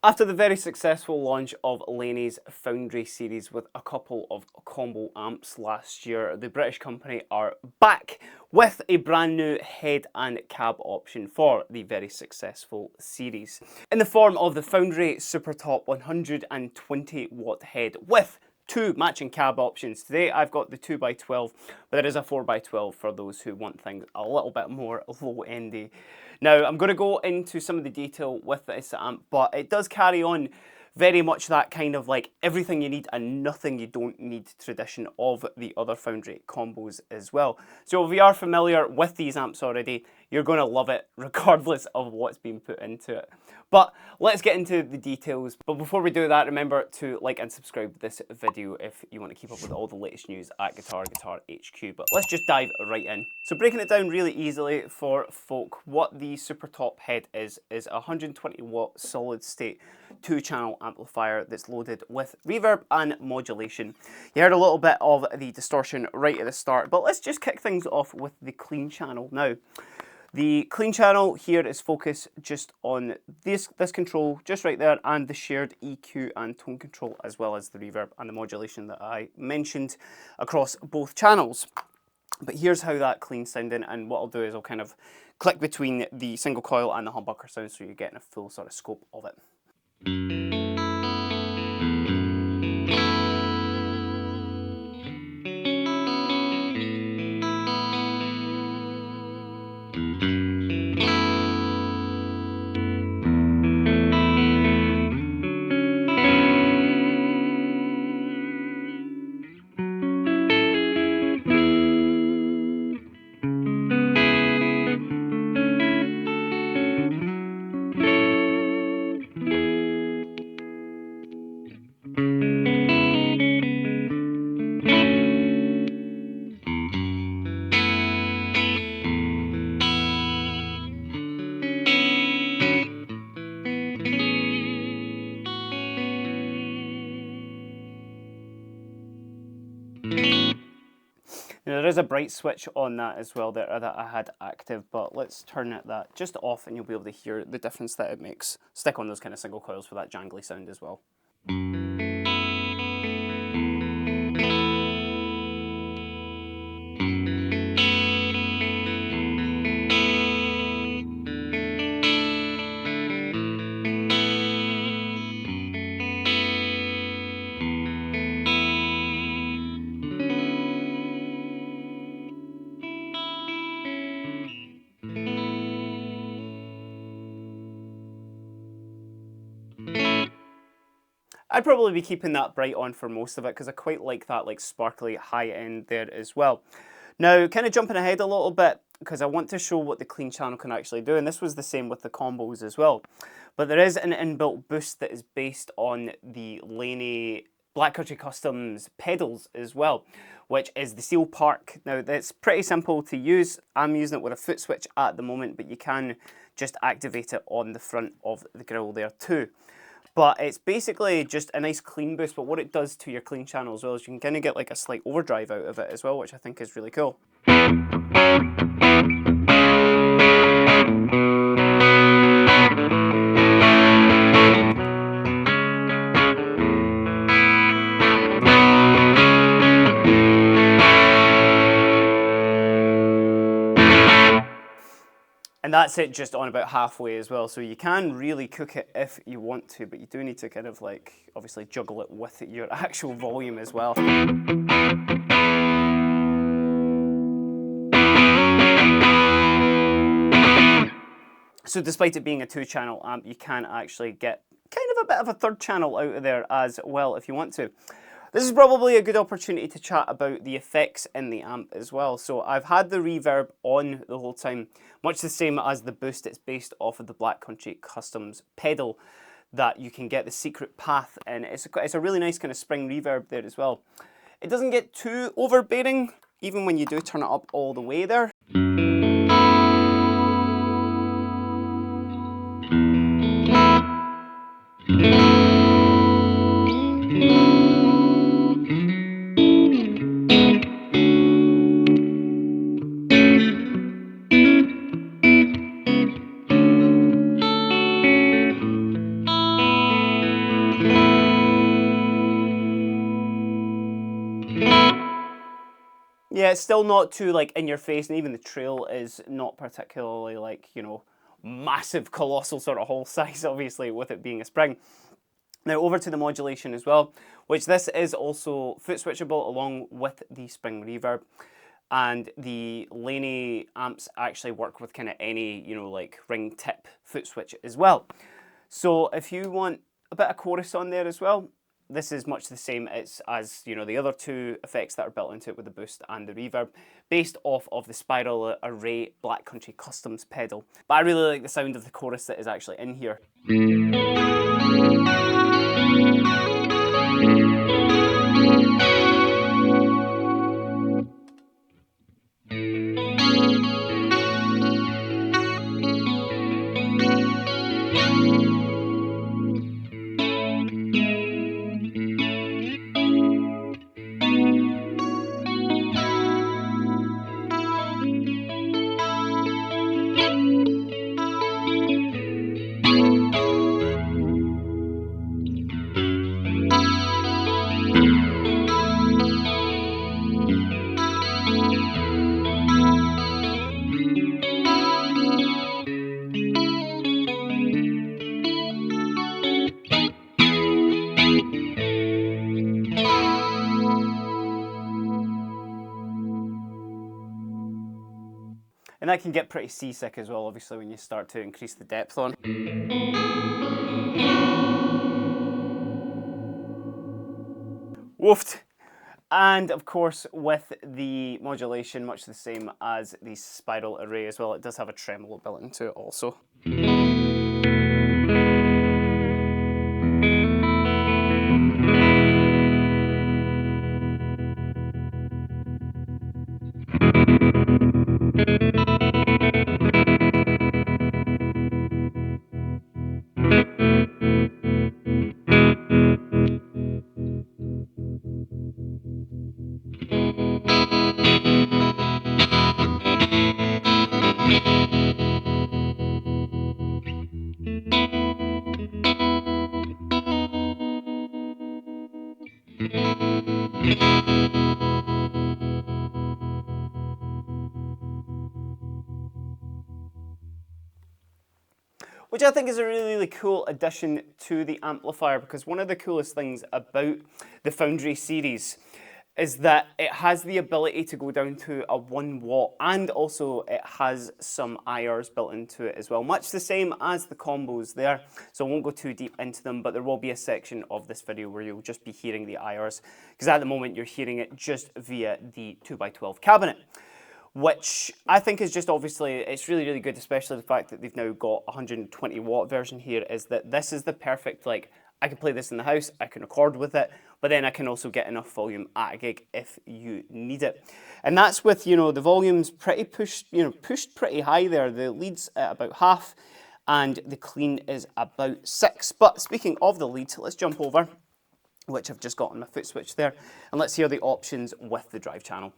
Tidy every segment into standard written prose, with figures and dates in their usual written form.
After the very successful launch of Laney's Foundry series with a couple of combo amps last year, the British company are back with a brand new head and cab option for the very successful series, in the form of the Foundry Supertop 120 watt head with two matching cab options. Today I've got the 2x12, but there is a 4x12 for those who want things a little bit more low-endy. Now I'm going to go into some of the detail with this amp, but it does carry on very much that kind of like everything you need and nothing you don't need tradition of the other Foundry combos as well. So if you are familiar with these amps already, you're going to love it regardless of what's been put into it. But let's get into the details. But before we do that, remember to like and subscribe this video if you want to keep up with all the latest news at Guitar HQ. But let's just dive right in. So breaking it down really easily for folk, what the Supertop head is a 120 watt solid state 2-channel amplifier that's loaded with reverb and modulation. You heard a little bit of the distortion right at the start, but let's just kick things off with the clean channel now. The clean channel here is focused just on this control just right there, and the shared EQ and tone control, as well as the reverb and the modulation that I mentioned across both channels. But here's how that clean's sounding, and what I'll do is I'll kind of click between the single coil and the humbucker sound so you're getting a full sort of scope of it. Now, there is a bright switch on that as well that I had active, but let's turn that just off and you'll be able to hear the difference that it makes. Stick on those kind of single coils for that jangly sound as well. I'd probably be keeping that bright on for most of it because I quite like that like sparkly high end there as well. Now, kind of jumping ahead a little bit because I want to show what the clean channel can actually do, and this was the same with the combos as well. But there is an inbuilt boost that is based on the Laney Black Country Customs pedals as well, which is the Seal Park. Now, that's pretty simple to use. I'm using it with a foot switch at the moment, but you can just activate it on the front of the grill there too. But it's basically just a nice clean boost, but what it does to your clean channel as well is you can kind of get like a slight overdrive out of it as well, which I think is really cool. And that's it just on about halfway as well, so you can really cook it if you want to, but you do need to kind of like obviously juggle it with your actual volume as well. So despite it being a 2-channel amp, you can actually get kind of a bit of a 3rd channel out of there as well if you want to. This is probably a good opportunity to chat about the effects in the amp as well. So I've had the reverb on the whole time, much the same as the boost. It's based off of the Black Country Customs pedal that you can get the secret path in. It's a really nice kind of spring reverb there as well. It doesn't get too overbearing, even when you do turn it up all the way there. Yeah, it's still not too like in your face, and even the trail is not particularly like, you know, massive, colossal sort of hole size, obviously, with it being a spring. Now over to the modulation as well, which this is also foot switchable along with the spring reverb. And the Laney amps actually work with kind of any, you know, like ring tip foot switch as well. So if you want a bit of chorus on there as well, this is much the same as you know, the other two effects that are built into it with the boost and the reverb, based off of the Spiral Array Black Country Customs pedal. But I really like the sound of the chorus that is actually in here. And that can get pretty seasick as well, obviously, when you start to increase the depth on. Woofed! And of course, with the modulation, much the same as the Spiral Array as well, it does have a tremolo built into it also. Which I think is a really, really cool addition to the amplifier, because one of the coolest things about the Foundry series is that it has the ability to go down to a 1 watt, and also it has some IRs built into it as well, much the same as the combos there. So I won't go too deep into them, but there will be a section of this video where you'll just be hearing the IRs, because at the moment you're hearing it just via the 2x12 cabinet, which I think is just obviously, it's really, really good, especially the fact that they've now got a 120 watt version here, is that this is the perfect, like, I can play this in the house, I can record with it, but then I can also get enough volume at a gig if you need it. And that's with, you know, the volume's pretty pushed, you know, pushed pretty high there. The lead's at about half and the clean is about 6. But speaking of the lead, let's jump over, which I've just got on my foot switch there, and let's hear the options with the drive channel.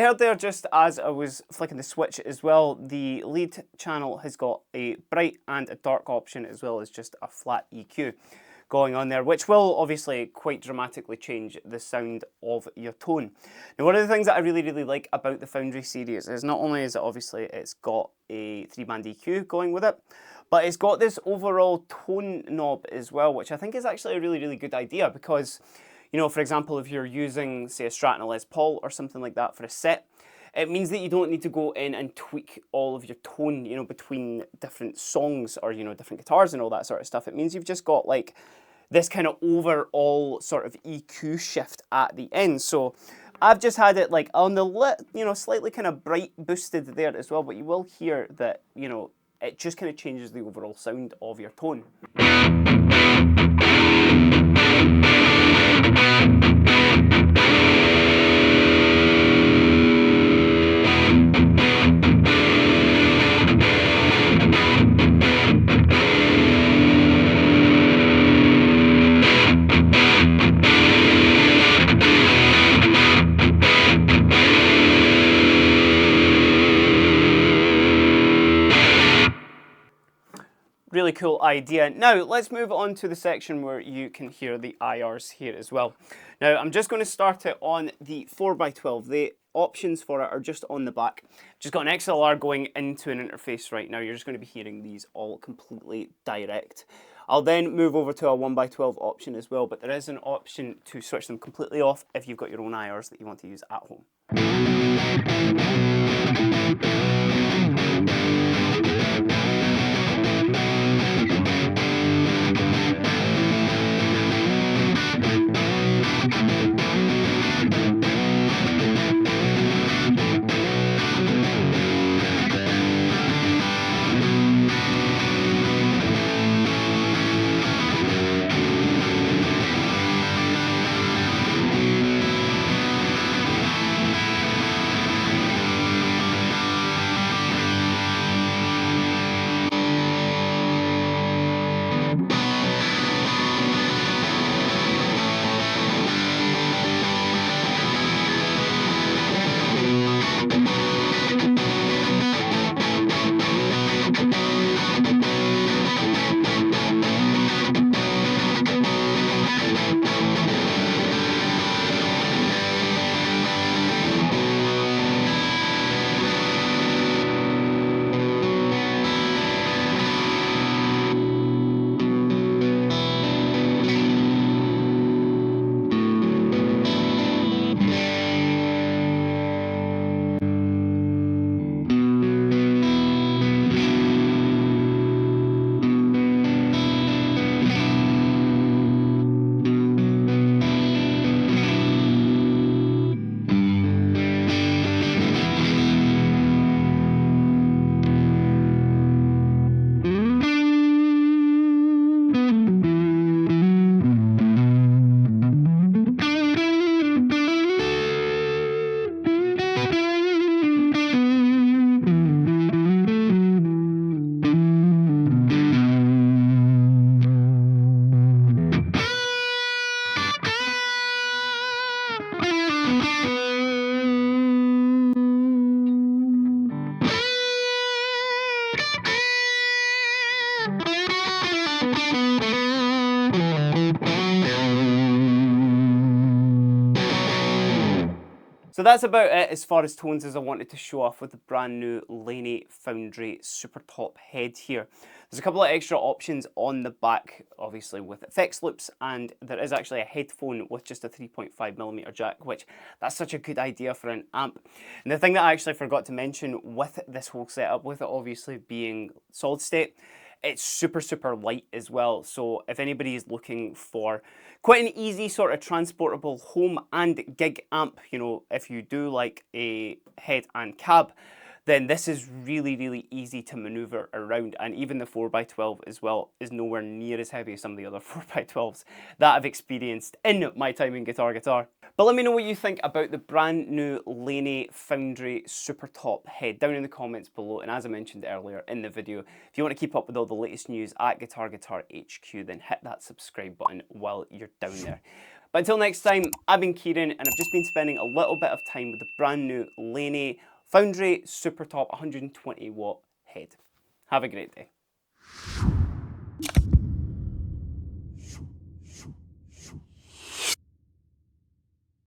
heard there just as I was flicking the switch as well, the lead channel has got a bright and a dark option as well as just a flat EQ going on there, which will obviously quite dramatically change the sound of your tone. Now, one of the things that I really like about the Foundry series is not only is it obviously it's got a 3-band EQ going with it, but it's got this overall tone knob as well, which I think is actually a really good idea because, you know, for example, if you're using, say, a Strat and a Les Paul or something like that for a set, it means that you don't need to go in and tweak all of your tone, you know, between different songs or, you know, different guitars and all that sort of stuff. It means you've just got like this kind of overall sort of EQ shift at the end. So I've just had it like on the you know, slightly kind of bright boosted there as well, but you will hear that, you know, it just kind of changes the overall sound of your tone. Really cool idea. Now let's move on to the section where you can hear the IRs here as well. Now I'm just going to start it on the 4x12. The options for it are just on the back. Just got an XLR going into an interface right now. You're just going to be hearing these all completely direct. I'll then move over to a 1x12 option as well, but there is an option to switch them completely off if you've got your own IRs that you want to use at home. So that's about it as far as tones as I wanted to show off with the brand new Laney Foundry Supertop head here. There's a couple of extra options on the back, obviously with effects loops, and there is actually a headphone with just a 3.5mm jack, which that's such a good idea for an amp. And the thing that I actually forgot to mention with this whole setup, with it obviously being solid state, it's super light as well. So if anybody is looking for quite an easy sort of transportable home and gig amp, you know, if you do like a head and cab, then this is really easy to maneuver around. And even the 4x12 as well is nowhere near as heavy as some of the other 4x12s that I've experienced in my time in Guitar. But let me know what you think about the brand new Laney Foundry Supertop head down in the comments below. And as I mentioned earlier in the video, if you want to keep up with all the latest news at Guitar HQ, then hit that subscribe button while you're down there. But until next time, I've been Kieran, and I've just been spending a little bit of time with the brand new Laney Foundry Supertop 120 watt head. Have a great day.